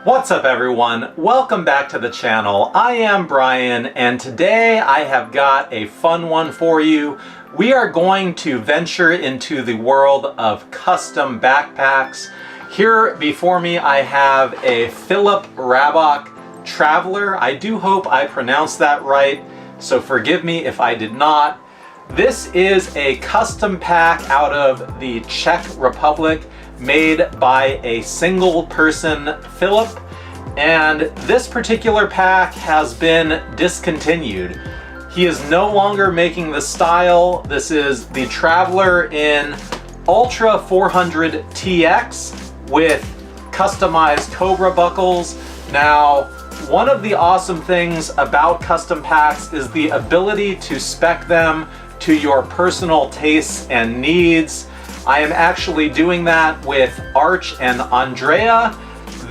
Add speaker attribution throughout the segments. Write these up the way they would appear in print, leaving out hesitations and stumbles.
Speaker 1: What's up everyone? Welcome back to the channel. I am Brian and today I have got a fun one for you. We are going to venture into the world of custom backpacks. Here before me I have a Filip Raboch Traveler. I do hope I pronounced that right, so forgive me if I did not. This is a custom pack out of the Czech Republic, made by a single person, Filip, and this particular pack has been discontinued. He is no longer making the style. This is the Traveler in Ultra 400 TX with customized Cobra buckles. Now, one of the awesome things about custom packs is the ability to spec them to your personal tastes and needs. I am actually doing that with Arch and Andrea.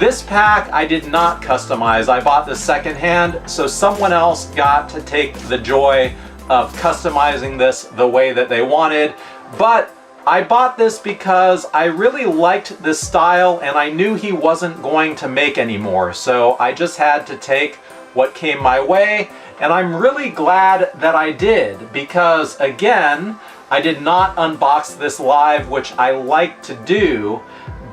Speaker 1: This pack I did not customize. I bought this secondhand, so someone else got to take the joy of customizing this the way that they wanted. But I bought this because I really liked this style and I knew he wasn't going to make anymore. So I just had to take what came my way, and I'm really glad that I did because, again, I did not unbox this live, which I like to do,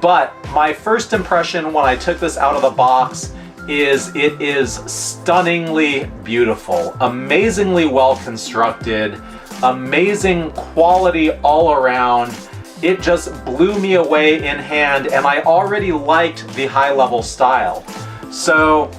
Speaker 1: but my first impression when I took this out of the box is it is stunningly beautiful, amazingly well constructed, amazing quality all around. It just blew me away in hand, and I already liked the high-level style. So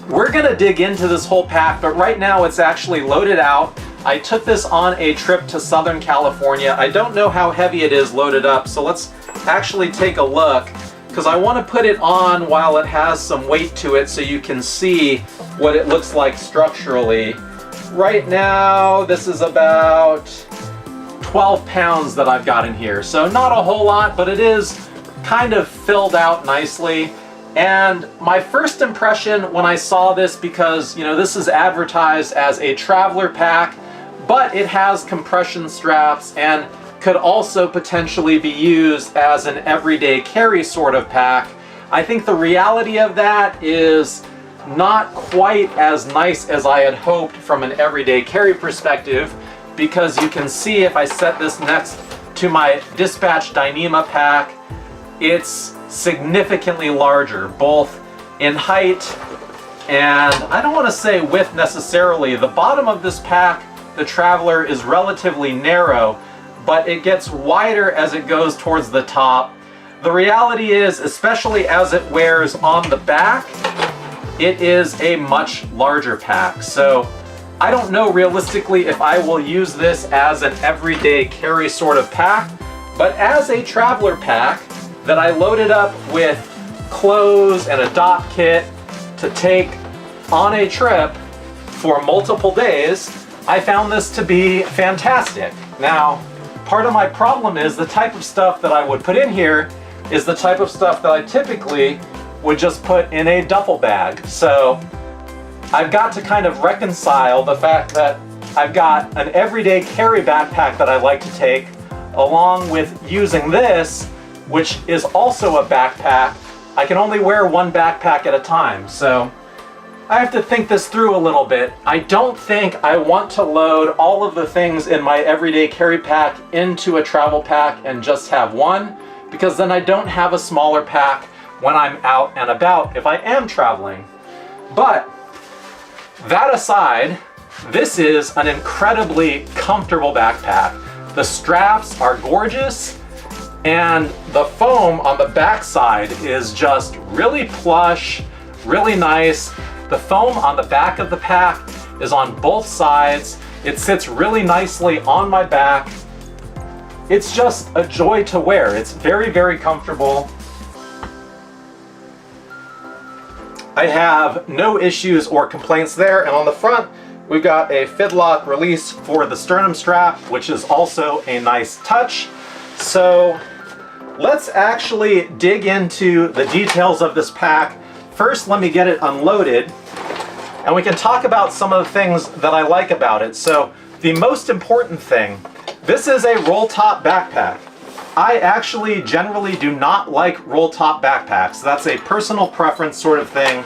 Speaker 1: we're gonna dig into this whole pack, but right now it's actually loaded out. I took this on a trip to Southern California. I don't know how heavy it is loaded up, so let's actually take a look, because I want to put it on while it has some weight to it so you can see what it looks like structurally. Right now, this is about 12 pounds that I've got in here, so not a whole lot, but it is kind of filled out nicely. And my first impression when I saw this, because this is advertised as a traveler pack, but it has compression straps and could also potentially be used as an everyday carry sort of pack. I think the reality of that is not quite as nice as I had hoped from an everyday carry perspective, because you can see if I set this next to my Dispatch Dyneema pack, it's significantly larger, both in height and I don't want to say width necessarily. The bottom of this pack, the Traveler, is relatively narrow, but it gets wider as it goes towards the top. The reality is, especially as it wears on the back, it is a much larger pack. So I don't know realistically if I will use this as an everyday carry sort of pack, but as a Traveler pack that I loaded up with clothes and a dot kit to take on a trip for multiple days, I found this to be fantastic. Now, part of my problem is the type of stuff that I would put in here is the type of stuff that I typically would just put in a duffel bag. So I've got to kind of reconcile the fact that I've got an everyday carry backpack that I like to take, along with using this, which is also a backpack. I can only wear one backpack at a time, so I have to think this through a little bit. I don't think I want to load all of the things in my everyday carry pack into a travel pack and just have one, because then I don't have a smaller pack when I'm out and about if I am traveling. But that aside, this is an incredibly comfortable backpack. The straps are gorgeous, and the foam on the back side is just really plush, really nice. The foam on the back of the pack is on both sides. It sits really nicely on my back. It's just a joy to wear. It's very, very comfortable. I have no issues or complaints there. And on the front, we've got a fidlock release for the sternum strap, which is also a nice touch. So let's actually dig into the details of this pack. First, let me get it unloaded, and we can talk about some of the things that I like about it. So the most important thing, this is a roll top backpack. I actually generally do not like roll top backpacks. That's a personal preference sort of thing.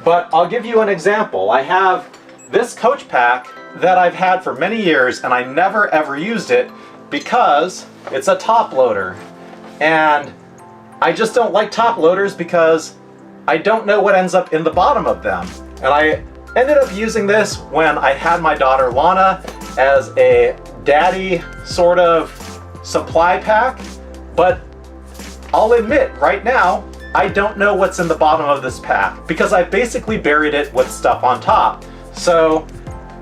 Speaker 1: But I'll give you an example. I have this coach pack that I've had for many years, and I never ever used it because it's a top loader. And I just don't like top loaders because I don't know what ends up in the bottom of them. And I ended up using this when I had my daughter Lana as a daddy sort of supply pack, but I'll admit right now I don't know what's in the bottom of this pack because I basically buried it with stuff on top. So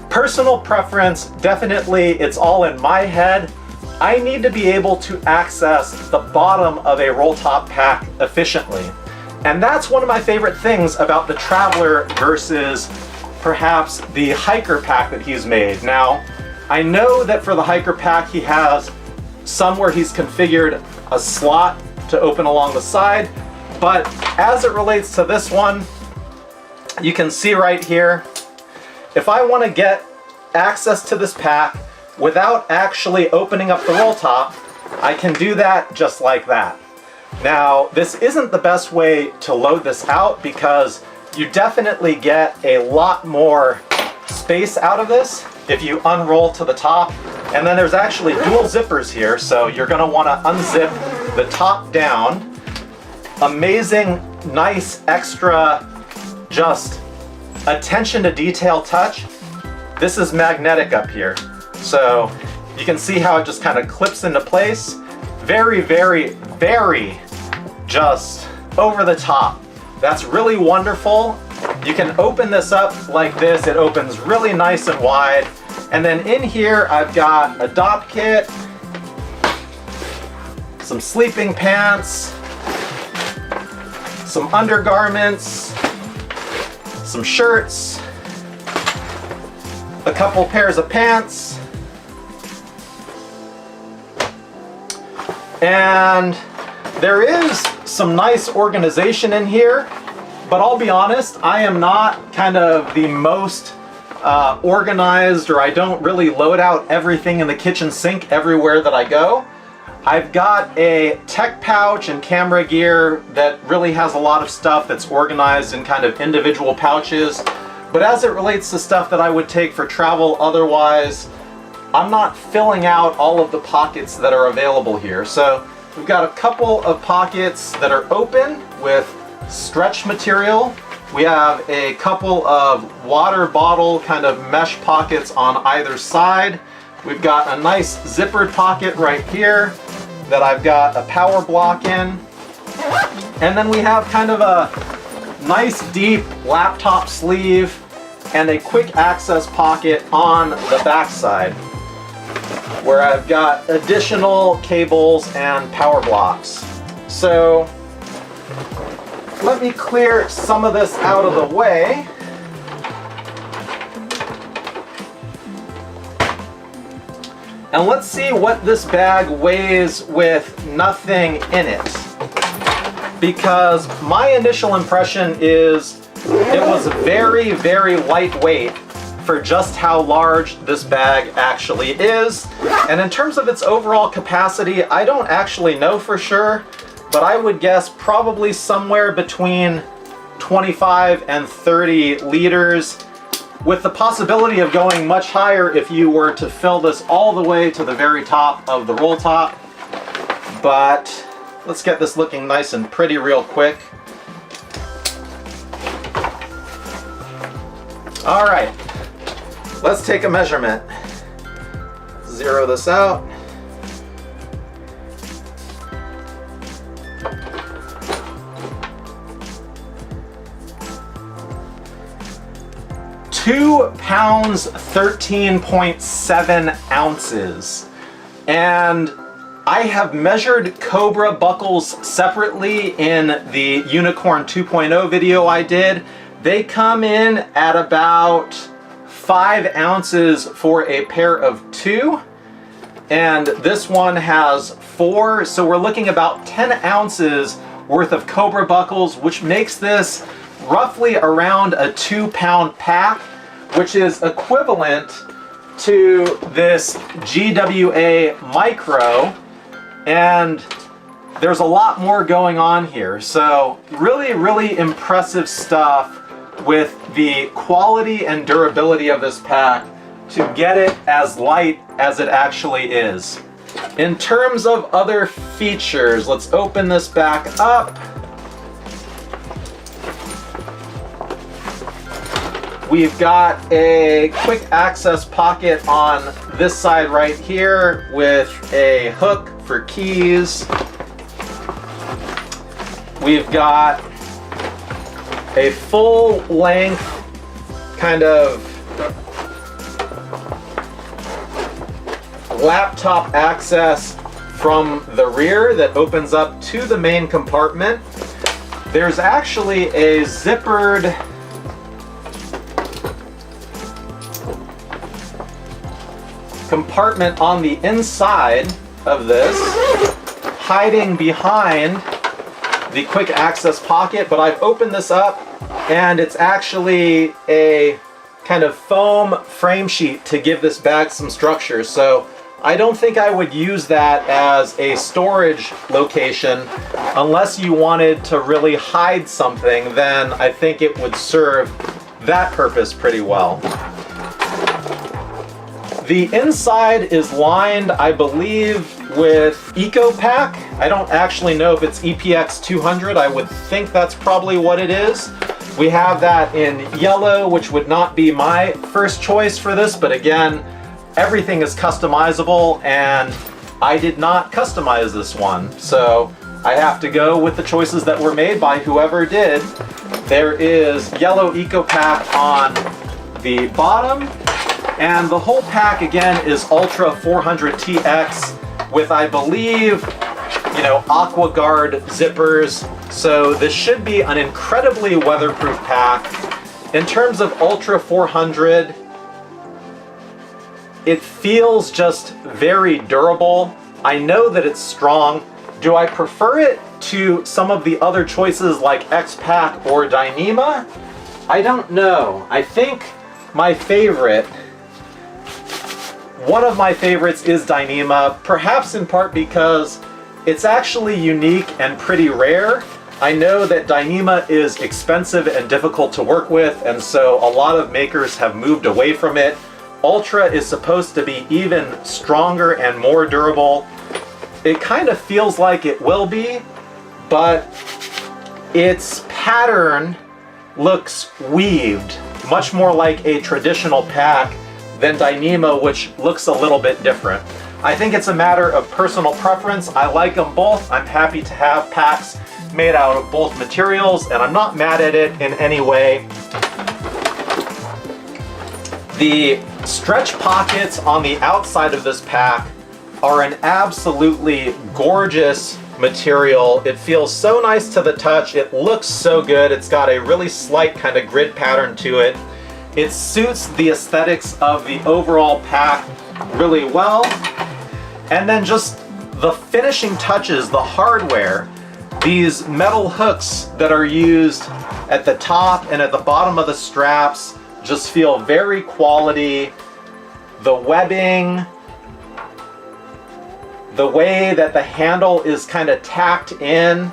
Speaker 1: personal preference, definitely it's all in my head. I need to be able to access the bottom of a roll top pack efficiently. And that's one of my favorite things about the Traveler versus perhaps the hiker pack that he's made. Now, I know that for the hiker pack he has some where he's configured a slot to open along the side, but as it relates to this one, you can see right here, if I want to get access to this pack without actually opening up the roll top, I can do that just like that. Now, this isn't the best way to load this out because you definitely get a lot more space out of this if you unroll to the top. And then there's actually dual zippers here, so you're going to want to unzip the top down. Amazing, nice, extra, just attention to detail touch. This is magnetic up here, so you can see how it just kind of clips into place. Very, very, very just over the top. That's really wonderful. You can open this up like this. It opens really nice and wide. And then in here, I've got a dop kit, some sleeping pants, some undergarments, some shirts, a couple pairs of pants, and there is some nice organization in here, but I'll be honest, I am not kind of the most organized, or I don't really load out everything in the kitchen sink everywhere that I go. I've got a tech pouch and camera gear that really has a lot of stuff that's organized in kind of individual pouches, but as it relates to stuff that I would take for travel otherwise, I'm not filling out all of the pockets that are available here. So we've got a couple of pockets that are open with stretch material. We have a couple of water bottle kind of mesh pockets on either side. We've got a nice zippered pocket right here that I've got a power block in. And then we have kind of a nice deep laptop sleeve and a quick access pocket on the back side where I've got additional cables and power blocks. So let me clear some of this out of the way. And let's see what this bag weighs with nothing in it. Because my initial impression is it was very, very lightweight for just how large this bag actually is. And in terms of its overall capacity, I don't actually know for sure, but I would guess probably somewhere between 25 and 30 liters, with the possibility of going much higher if you were to fill this all the way to the very top of the roll top. But let's get this looking nice and pretty real quick. All right, let's take a measurement. Zero this out. £2, 13.7 ounces. And I have measured Cobra buckles separately in the Unicorn 2.0 video I did. They come in at about 5 ounces for a pair of 2. And this one has 4, so we're looking about 10 ounces worth of Cobra buckles, which makes this roughly around a 2-pound pack, which is equivalent to this GWA Micro, and there's a lot more going on here. So really, really impressive stuff with the quality and durability of this pack to get it as light as it actually is. In terms of other features, let's open this back up. We've got a quick access pocket on this side right here with a hook for keys. We've got a full length kind of laptop access from the rear that opens up to the main compartment. There's actually a zippered compartment on the inside of this, hiding behind the quick access pocket, but I've opened this up and it's actually a kind of foam frame sheet to give this bag some structure. So I don't think I would use that as a storage location unless you wanted to really hide something. Then I think it would serve that purpose pretty well. The inside is lined, I believe, with EcoPack. I don't actually know if it's EPX 200. I would think that's probably what it is. We have that in yellow, which would not be my first choice for this, but again, everything is customizable and I did not customize this one. So I have to go with the choices that were made by whoever did. There is yellow EcoPack on the bottom. And the whole pack, again, is Ultra 400TX with, I believe, AquaGuard zippers. So this should be an incredibly weatherproof pack. In terms of Ultra 400, it feels just very durable. I know that it's strong. Do I prefer it to some of the other choices like X-Pack or Dyneema? I don't know. I think my favorite, one of my favorites is Dyneema, perhaps in part because it's actually unique and pretty rare. I know that Dyneema is expensive and difficult to work with, and so a lot of makers have moved away from it. Ultra is supposed to be even stronger and more durable. It kind of feels like it will be, but its pattern looks weaved, much more like a traditional pack than Dyneema, which looks a little bit different. I think it's a matter of personal preference. I like them both. I'm happy to have packs made out of both materials, and I'm not mad at it in any way. The stretch pockets on the outside of this pack are an absolutely gorgeous material. It feels so nice to the touch. It looks so good. It's got a really slight kind of grid pattern to it. It suits the aesthetics of the overall pack really well. And then just the finishing touches, the hardware, these metal hooks that are used at the top and at the bottom of the straps just feel very quality. The webbing, the way that the handle is kind of tacked in,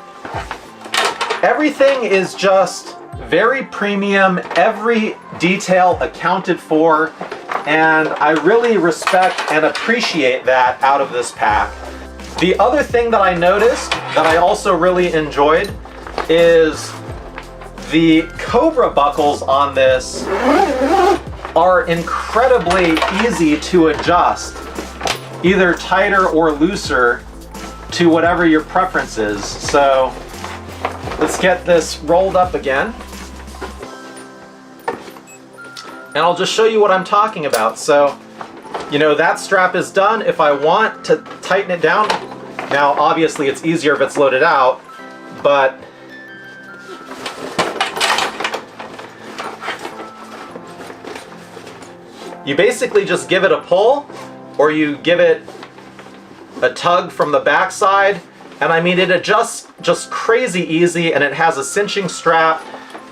Speaker 1: everything is just very premium, every detail accounted for, and I really respect and appreciate that out of this pack. The other thing that I noticed that I also really enjoyed is the Cobra buckles on this are incredibly easy to adjust, either tighter or looser to whatever your preference is. So let's get this rolled up again. And I'll just show you what I'm talking about. So, that strap is done. If I want to tighten it down, now obviously it's easier if it's loaded out, but you basically just give it a pull, or you give it a tug from the back side, and I mean, it adjusts just crazy easy, and it has a cinching strap.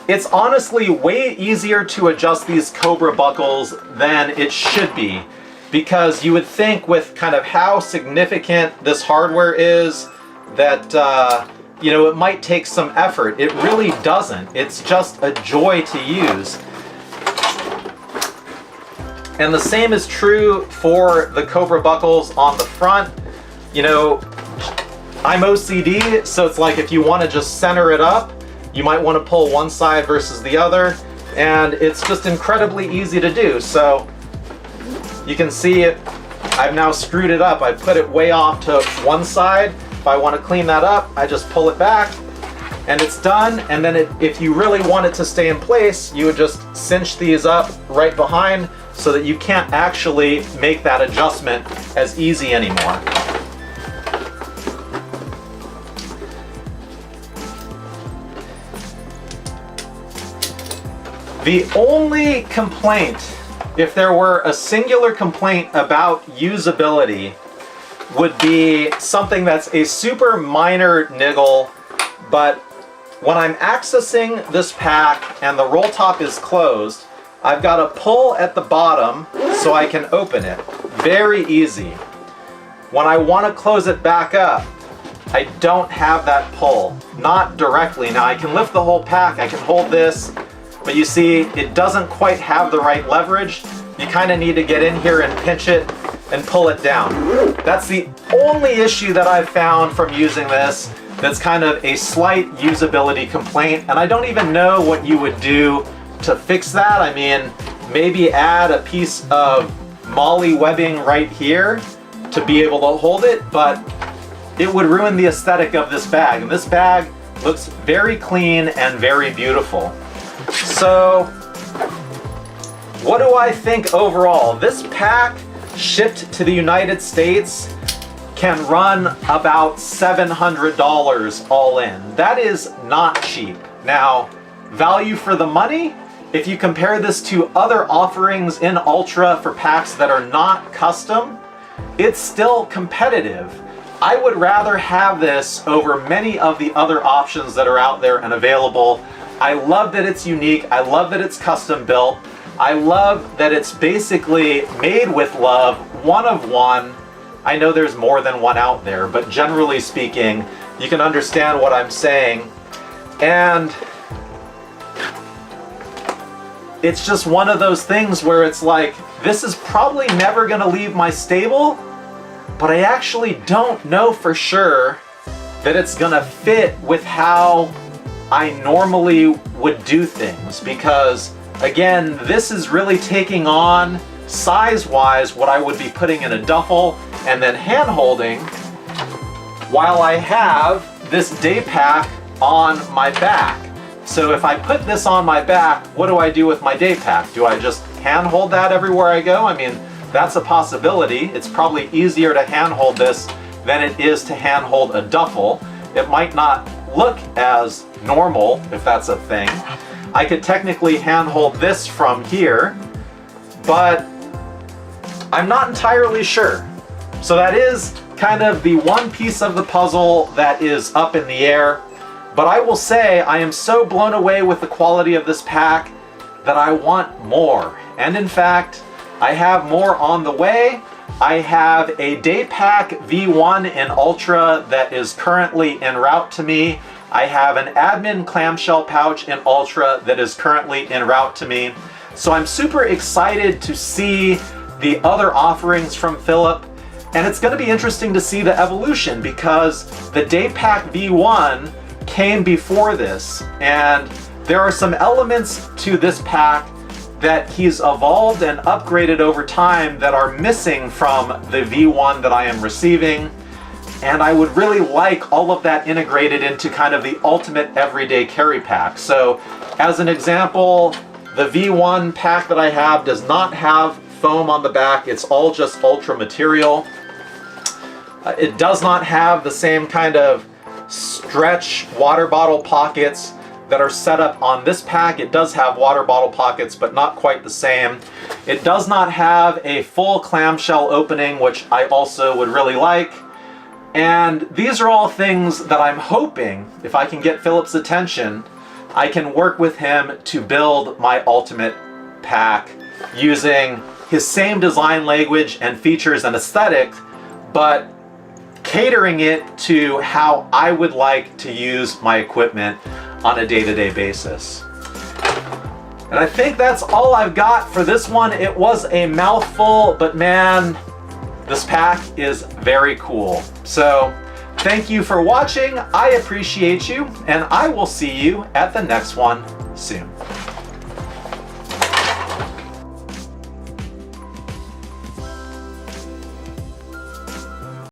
Speaker 1: It's honestly way easier to adjust these Cobra buckles than it should be. because you would think with kind of how significant this hardware is that you know, it might take some effort. It really doesn't. It's just a joy to use. And the same is true for the Cobra buckles on the front. You know, I'm OCD, so it's like if you want to just center it up, you might want to pull one side versus the other, and it's just incredibly easy to do. So you can see it, I've now screwed it up. I put it way off to one side. If I want to clean that up, I just pull it back and it's done. And then if you really want it to stay in place, you would just cinch these up right behind so that you can't actually make that adjustment as easy anymore. The only complaint, if there were a singular complaint about usability, would be something that's a super minor niggle, but when I'm accessing this pack and the roll top is closed, I've got to pull at the bottom so I can open it. Very easy. When I want to close it back up, I don't have that pull. Not directly. Now I can lift the whole pack, I can hold this, but you see, it doesn't quite have the right leverage. You kind of need to get in here and pinch it and pull it down. That's the only issue that I've found from using this that's kind of a slight usability complaint, and I don't even know what you would do to fix that. I mean, maybe add a piece of MOLLE webbing right here to be able to hold it, but it would ruin the aesthetic of this bag. And this bag looks very clean and very beautiful. So, what do I think overall? This pack shipped to the United States can run about $700 all in. That is not cheap. Now, value for the money, if you compare this to other offerings in Ultra for packs that are not custom, it's still competitive. I would rather have this over many of the other options that are out there and available. I love that it's unique. I love that it's custom built. I love that it's basically made with love, one of one. I know there's more than one out there, but generally speaking, you can understand what I'm saying. And it's just one of those things where it's like, this is probably never gonna leave my stable, but I actually don't know for sure that it's gonna fit with how I normally would do things, because again, this is really taking on, size-wise, what I would be putting in a duffel and then hand-holding, while I have this day pack on my back. So if I put this on my back, what do I do with my day pack? Do I just hand-hold that everywhere I go? I mean, that's a possibility. It's probably easier to hand-hold this than it is to hand-hold a duffel. It might not look as normal, if that's a thing. I could technically handhold this from here, but I'm not entirely sure. So that is kind of the one piece of the puzzle that is up in the air. But I will say I am so blown away with the quality of this pack that I want more. And in fact, I have more on the way. I have a day pack V1 in Ultra that is currently en route to me. I have an admin clamshell pouch in Ultra that is currently en route to me. So I'm super excited to see the other offerings from Filip. And it's going to be interesting to see the evolution, because the day pack V1 came before this. And there are some elements to this pack that he's evolved and upgraded over time that are missing from the V1 that I am receiving. And I would really like all of that integrated into kind of the ultimate everyday carry pack. So as an example, the V1 pack that I have does not have foam on the back. It's all just Ultra material. It does not have the same kind of stretch water bottle pockets that are set up on this pack. It does have water bottle pockets, but not quite the same. It does not have a full clamshell opening, which I also would really like. And these are all things that I'm hoping, if I can get Filip's attention, I can work with him to build my ultimate pack using his same design language and features and aesthetic, but catering it to how I would like to use my equipment on a day-to-day basis. And I think that's all I've got for this one. It was a mouthful, but man, this pack is very cool. So thank you for watching. I appreciate you, and I will see you at the next one soon.